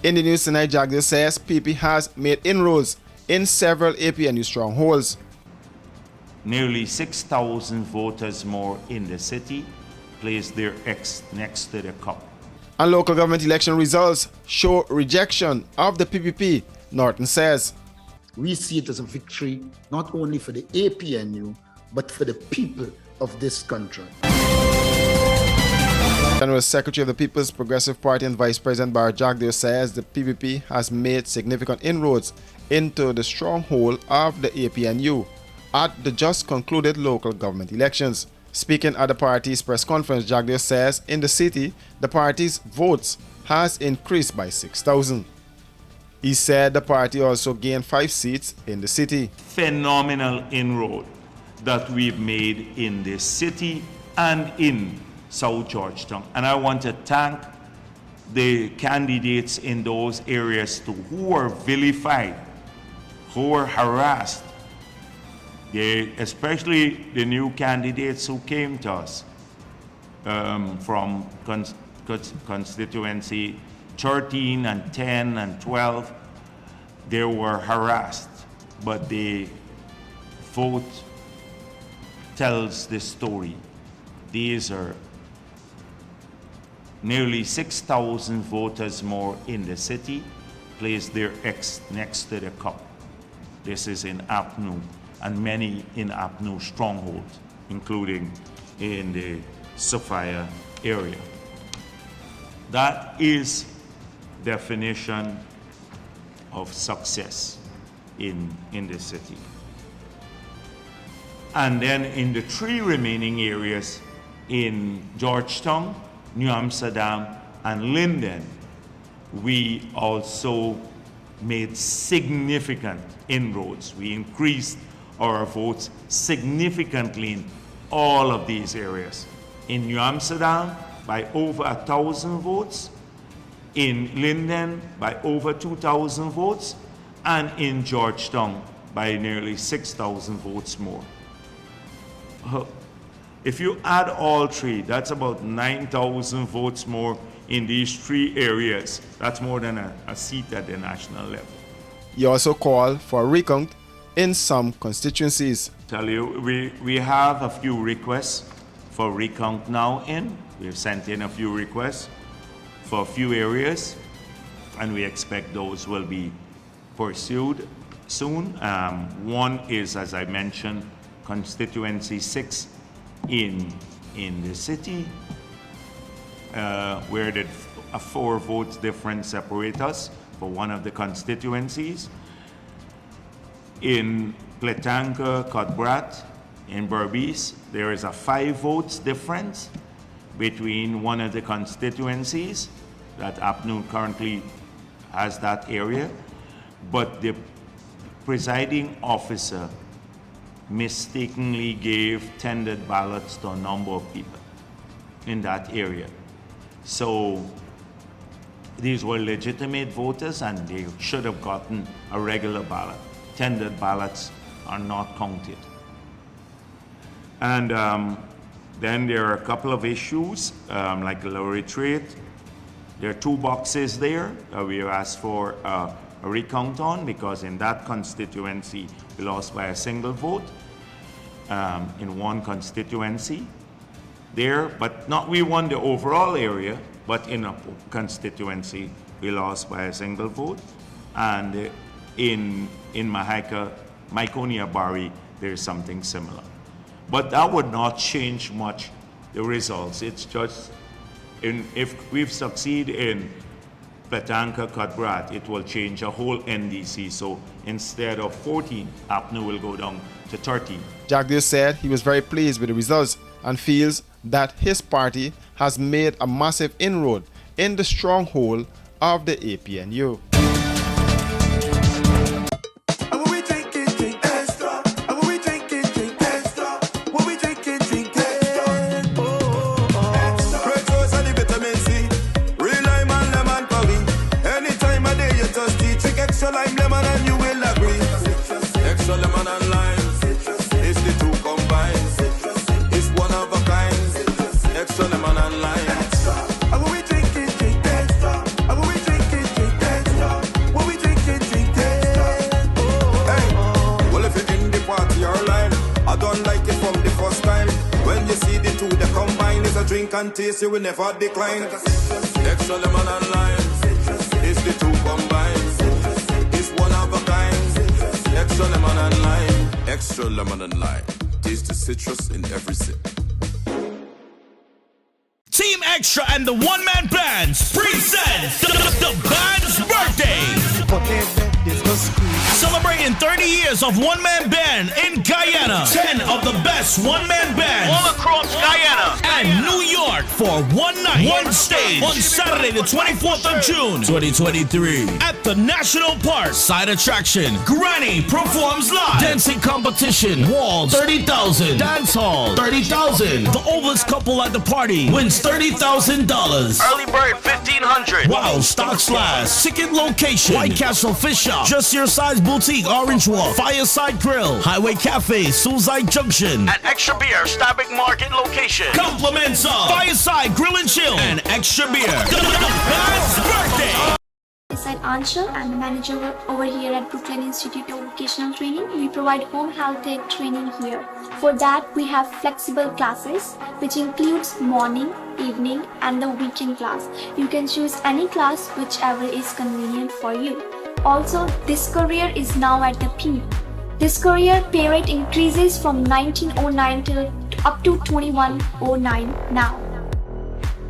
In the news tonight, Jagdeo says PP has made inroads in several APNU strongholds. Nearly 6,000 voters more in the city placed their X next to the cup. And local government election results show rejection of the PPP, Norton says. We see it as a victory not only for the APNU, but for the people of this country. General Secretary of the People's Progressive Party and Vice President Bar Jagdeo says the PPP has made significant inroads into the stronghold of the APNU at the just concluded local government elections. Speaking at the party's press conference, Jagdeo says in the city, the party's votes has increased by 6,000. He said the party also gained 5 seats in the city. Phenomenal inroad that we've made in this city and in South Georgetown. And I want to thank the candidates in those areas too, who were vilified, who were harassed. Especially the new candidates who came to us from constituency 13 and 10 and 12, they were harassed, but the vote tells the story. These are nearly 6,000 voters more in the city placed their X next to the cup. This is in APNU and many in APNU strongholds, including in the Sophia area. That is definition of success in the city. And then in the 3 remaining areas in Georgetown, New Amsterdam, and Linden, we also made significant inroads. We increased our votes significantly in all of these areas. In New Amsterdam, by over 1,000 votes, in Linden, by over 2,000 votes, and in Georgetown, by nearly 6,000 votes more. If you add all 3, that's about 9,000 votes more in these 3 areas. That's more than a seat at the national level. He also called for a recount in some constituencies. Tell you, we have a few requests for recount now in. We've sent in a few requests for a few areas, and we expect those will be pursued soon. One is, as I mentioned, constituency 6 in the city, where the 4 votes difference separate us for one of the constituencies. In Pletanka, Codbrat, in Berbice, there is a 5 votes difference between one of the constituencies that APNU currently has that area, but the presiding officer mistakenly gave tendered ballots to a number of people in that area. So these were legitimate voters and they should have gotten a regular ballot. Tendered ballots are not counted. And then there are a couple of issues, like the Laureate rate. There are 2 boxes there we asked for a recount on, because in that constituency we lost by a single vote in one constituency there, but not we won the overall area, but in a constituency we lost by a single vote. And in Myconia Barry, there's something similar. But that would not change much the results. It's just, if we've succeeded in Pletanka, Codbrat, it will change a whole NDC. So instead of 14, APNU will go down to 13. Jagdeo said he was very pleased with the results and feels that his party has made a massive inroad in the stronghold of the APNU. Extra and taste, you will never decline. Extra lemon and lime, it's the two combined. It's one of a kind. Extra lemon and lime, extra lemon and lime. Taste the citrus in every sip. Team Extra and the one-man bands present the band's birthday. Celebrating 30 years of one-man band in Guyana. 10 of the best one-man bands all across Guyana and New York for one night, one stage on Saturday the 24th of June 2023 at the National Park. Side attraction, Granny performs live. Dancing competition, walls 30,000. Dance hall 30,000. The oldest couple at the party wins $30,000. Early bird $1,500. Wow, stocks last. Ticket location, White Castle Fish Shop, Just Your Size Boutique, Orange Walk, Fireside Grill, Highway Cafe, Suicide Junction, and Extra Beer, Stabic Market location. Compliments of Fireside Grill and Chill and Extra Beer. The band's birthday. I'm Anshul. I'm the manager over here at Brooklyn Institute of Vocational Training. We provide home health aid training here. For that, we have flexible classes, which includes morning, evening, and the weekend class. You can choose any class, whichever is convenient for you. Also, this career is now at the peak. This career pay rate increases from 1909 till up to 2109 now.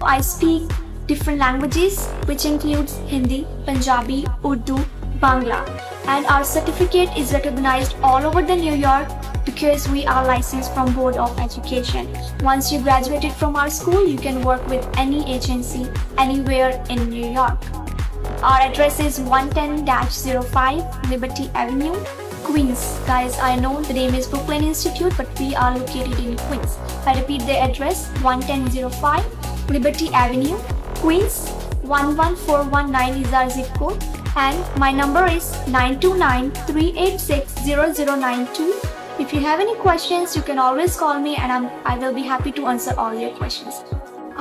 I speak different languages, which includes Hindi, Punjabi, Urdu, Bangla, and our certificate is recognized all over the New York because we are licensed from Board of Education. Once you graduated from our school, you can work with any agency anywhere in New York. Our address is 110-05 Liberty Avenue, Queens. Guys, I know the name is Brooklyn Institute, but we are located in Queens. I repeat the address, 110-05 Liberty Avenue, Queens. 11419 is our zip code, and my number is 929-386-0092. If you have any questions, you can always call me, and I will be happy to answer all your questions.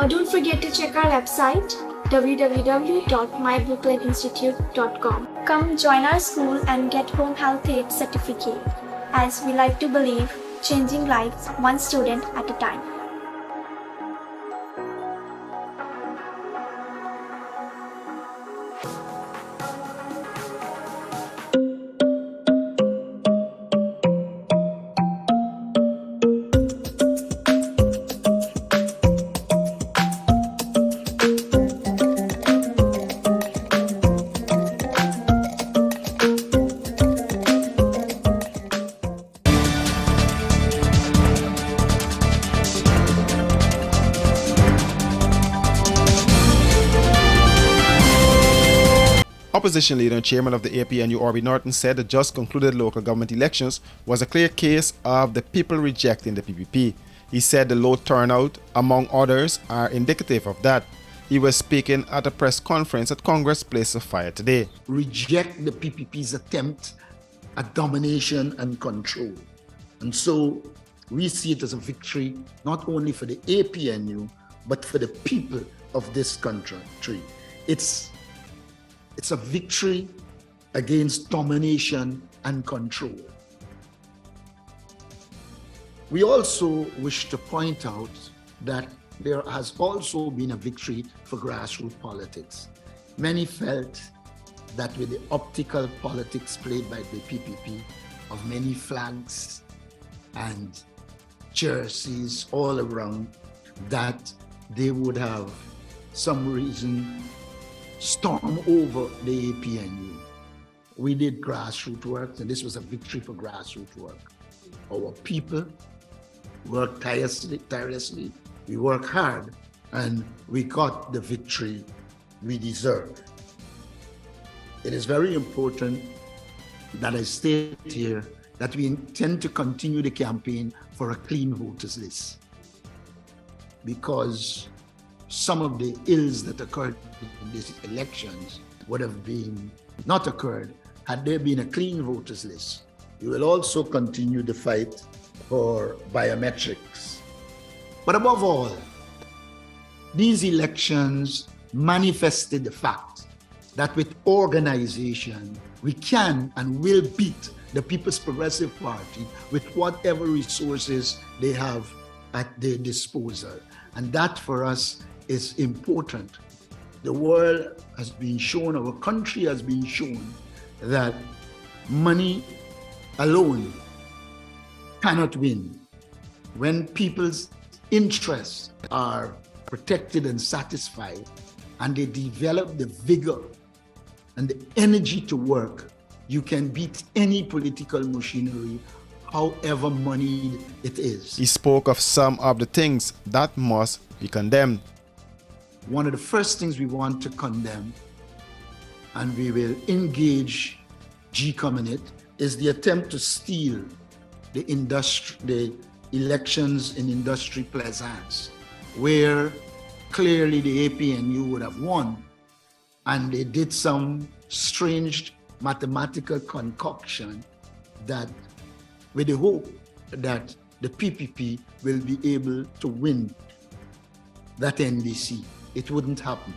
Don't forget to check our website, www.mybrooklyn.institute.com. Come join our school and get home health aid certificate, as we like to believe changing lives one student at a time. Opposition leader and chairman of the APNU, Orby Norton, said the just concluded local government elections was a clear case of the people rejecting the PPP. He said the low turnout, among others, are indicative of that. He was speaking at a press conference at Congress Place of Fire today. Reject the PPP's attempt at domination and control. And so we see it as a victory, not only for the APNU, but for the people of this country. It's a victory against domination and control. We also wish to point out that there has also been a victory for grassroots politics. Many felt that with the optical politics played by the PPP of many flags and jerseys all around, that they would have some reason storm over the APNU. We did grassroots work, and this was a victory for grassroots work. Our people worked tirelessly, we worked hard, and we got the victory we deserve. It is very important that I state here that we intend to continue the campaign for a clean voters list, because some of the ills that occurred in these elections would have been not occurred had there been a clean voters list. We will also continue the fight for biometrics. But above all, these elections manifested the fact that with organization, we can and will beat the People's Progressive Party with whatever resources they have at their disposal. And that for us is important. The world has been shown, our country has been shown that money alone cannot win. When people's interests are protected and satisfied, and they develop the vigor and the energy to work, you can beat any political machinery, however moneyed it is. He spoke of some of the things that must be condemned. One of the first things we want to condemn, and we will engage GCOM in it, is the attempt to steal the elections in Industry Plaisance, where clearly the APNU would have won, and they did some strange mathematical concoction that, with the hope that the PPP will be able to win that NDC. It wouldn't happen.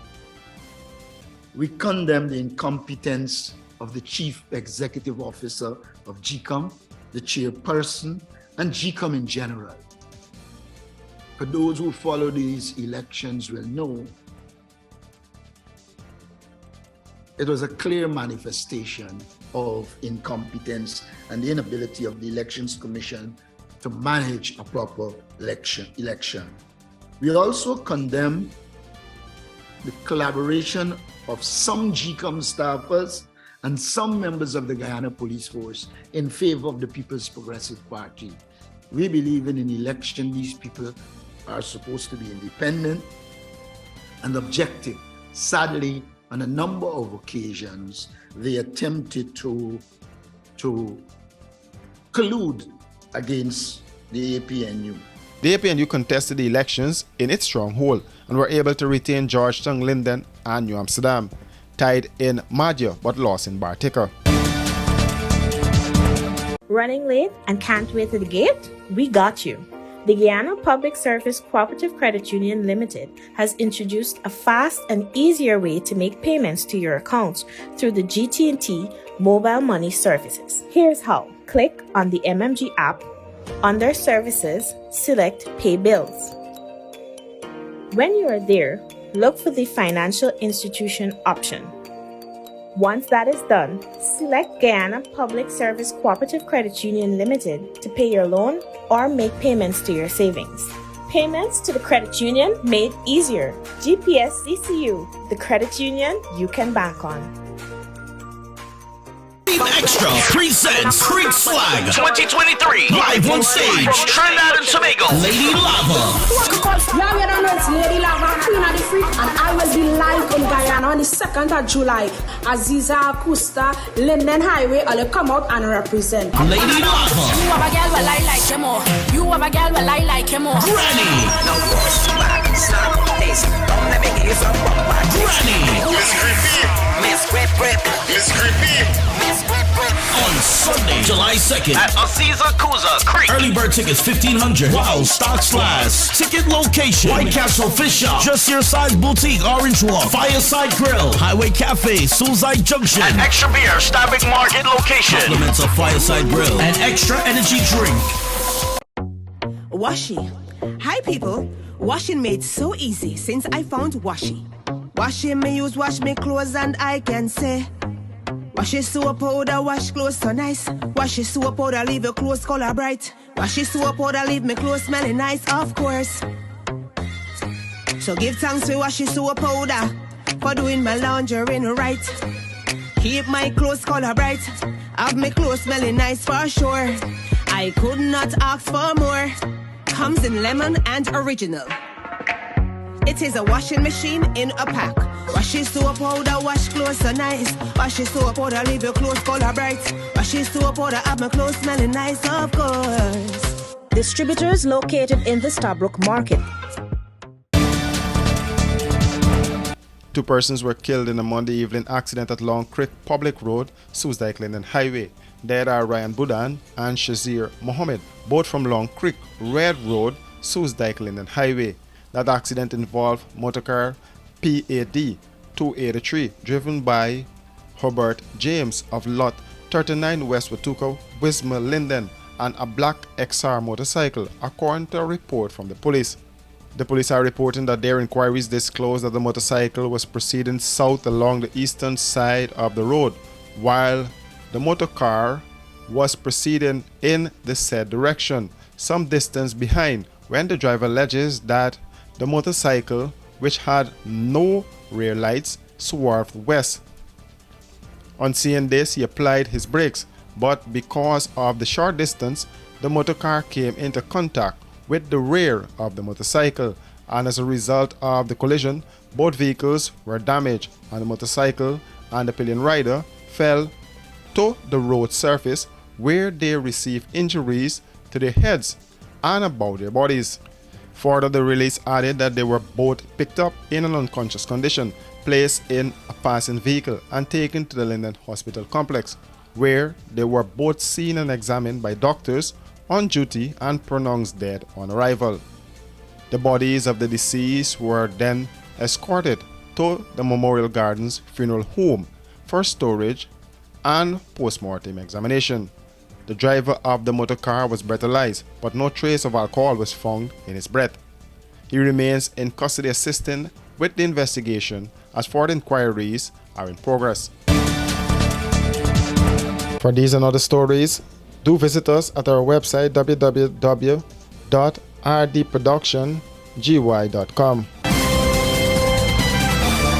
We condemn the incompetence of the Chief Executive Officer of GCOM, the chairperson, and GCOM in general. For those who follow these elections will know, it was a clear manifestation of incompetence and the inability of the Elections Commission to manage a proper election. We also condemn the collaboration of some GCOM staffers and some members of the Guyana Police Force in favor of the People's Progressive Party. We believe in an election, these people are supposed to be independent and objective. Sadly, on a number of occasions, they attempted to collude against the APNU. The APNU contested the elections in its stronghold and were able to retain Georgetown, Linden, and New Amsterdam, tied in Madja but lost in Bartica. Running late and can't wait at the gate? We got you. The Guyana Public Service Cooperative Credit Union Limited has introduced a fast and easier way to make payments to your accounts through the GT&T mobile money services. Here's how. Click on the MMG app. Under Services, select Pay Bills. When you are there, look for the Financial Institution option. Once that is done, select Guyana Public Service Cooperative Credit Union Limited to pay your loan or make payments to your savings. Payments to the credit union made easier. GPSCCU, the credit union you can bank on. Extra presents Creek Swag 2023 live on stage from Trinidad and Tobago. Lady Lava. Yeah, we don't know it's Lady Lava, Queen of the Freak, and I will be live in Guyana on the 2nd of July. Aziza, Kusta, Linden Highway, I'll come out and represent. Lady Lava. You have a girl well I like him more. You have a girl well I like him more. Granny. On Sunday, July 2nd at Aziza Kuza Creek. Early bird tickets $1,500. Wow, stocks last. Ticket location: White Castle Fish Shop, Just Your Size Boutique, Orange Walk, Fireside Grill, Highway Cafe, Suicide Junction, and Extra Beer, Stabic Market location. Compliments of Fireside Grill and Extra Energy Drink. Washi. Hi people. Washing made so easy since I found Washi. Washing me use wash me clothes and I can say wash your soap powder, wash clothes so nice. Wash your soap powder, leave your clothes color bright. Wash your soap powder, leave me clothes smelling nice, of course. So give thanks for wash your soap powder for doing my laundry right. Keep my clothes color bright, have my clothes smelling nice for sure. I could not ask for more. Comes in lemon and original. It is a washing machine in a pack. Wash your soap powder, wash clothes so nice. Wash your soap powder, leave your clothes color bright. Wash your soap powder, have my clothes smelling nice, of course. Distributors located in the Stabrook Market. 2 persons were killed in a Monday evening accident at Long Creek Public Road, Suzdike Linden Highway. There are Ryan Budan and Shazir Mohammed, both from Long Creek Red Road, Suzdike Linden Highway. That accident involved motorcar PAD 283 driven by Herbert James of Lot 39 West Watuka, Wisma, Linden, and a black XR motorcycle, according to a report from the police. The police are reporting that their inquiries disclosed that the motorcycle was proceeding south along the eastern side of the road, while the motor car was proceeding in the said direction, some distance behind, when the driver alleges that the motorcycle, which had no rear lights, swerved west. On seeing this, he applied his brakes, but because of the short distance, the motor car came into contact with the rear of the motorcycle, and as a result of the collision, both vehicles were damaged, and the motorcycle and the pillion rider fell to the road surface, where they received injuries to their heads and about their bodies. Further, the release added that they were both picked up in an unconscious condition, placed in a passing vehicle, and taken to the Linden Hospital complex, where they were both seen and examined by doctors on duty and pronounced dead on arrival. The bodies of the deceased were then escorted to the Memorial Gardens Funeral Home for storage and post-mortem examination. The driver of the motor car was breathalyzed, but no trace of alcohol was found in his breath. He remains in custody assisting with the investigation as further inquiries are in progress. For these and other stories, do visit us at our website www.rdproductiongy.com.